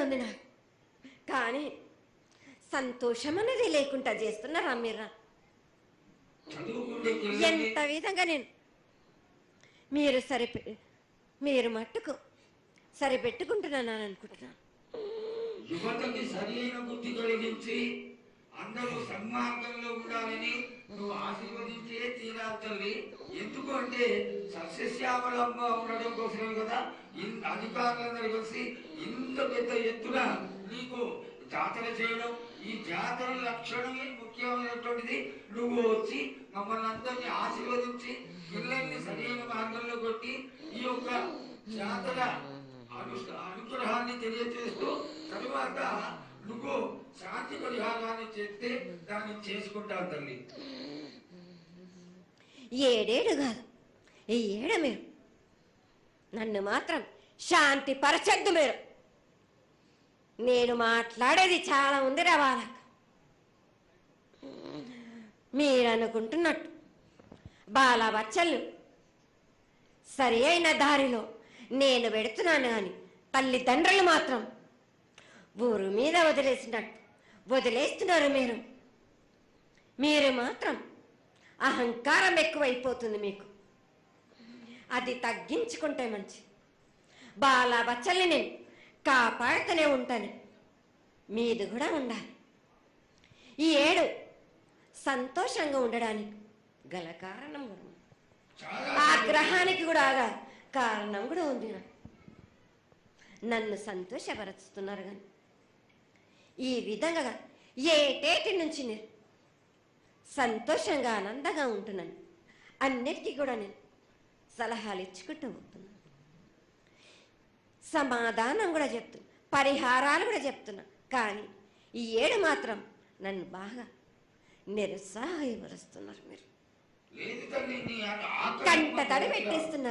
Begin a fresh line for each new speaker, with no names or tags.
ఉంది నాకు. కానీ సంతోషం అనేది లేకుండా చేస్తున్నారా మీరు? ఎంత విధంగా నేను మీరు మట్టుకు సరిపెట్టుకుంటున్నాను అనుకుంటున్నాను.
యువతకి సరైన బుద్ధి కలిగించి అందరూ సన్మార్గంలో ఉండాలని నువ్వు ఆశీర్వదించే తీరాలి తల్లి. ఎందుకు అంటే సస్యశ్యామలంగా ఉండడం కోసమే కదా అధికారులందరూ కలిసి ఇంత పెద్ద ఎత్తున నీకు జాతర చేయడం. ఈ జాతర లక్షణమే ముఖ్యమైనటువంటిది. నువ్వు వచ్చి మమ్మల్ని అందరినీ ఆశీర్వదించి పిల్లల్ని సరైన మార్గంలో కొట్టి ఈ యొక్క జాతర అనుగ్రహాన్ని తెలియజేస్తూ తరువాత నువ్వు శాంతి పరిహారాన్ని చేస్తే దాన్ని చేసుకుంటావు తల్లి.
ఏడేడు కాదు, ఈ ఏడ మీరు నన్ను మాత్రం శాంతి పరచద్దు. నేను మాట్లాడేది చాలా ఉంది వాళ్ళకు. మీరు అనుకుంటున్నట్టు బాలబచ్చలు సరి అయిన దారిలో నేను పెడుతున్నాను కానీ తల్లిదండ్రులు మాత్రం ఊరు మీద వదిలేస్తున్నారు. మీరు మాత్రం అహంకారం ఎక్కువైపోతుంది మీకు. అది తగ్గించుకుంటే మంచి. బాలబచ్చల్ని నేను కాపాడుతూనే ఉంటాను. మీది కూడా ఉండాలి. ఈ ఏడు సంతోషంగా ఉండడానికి గల కారణం కూడా ఉంది. ఆగ్రహానికి కూడా కారణం కూడా ఉంది. నన్ను సంతోషపరుస్తున్నారు కానీ ఈ విధంగా ఏటేటి నుంచి నేను సంతోషంగా ఆనందంగా ఉంటున్నాను. అన్నిటికీ కూడా నేను సలహాలు ఇచ్చుకుంటూ పోతున్నాను. సమాధానం కూడా చెప్తున్నా, పరిహారాలు కూడా చెప్తున్నా. కానీ ఈ ఏడు మాత్రం నన్ను బాగా నిరుత్సాహపరుస్తున్నారు. మీరు కంట తడి పెట్టేస్తున్నారు.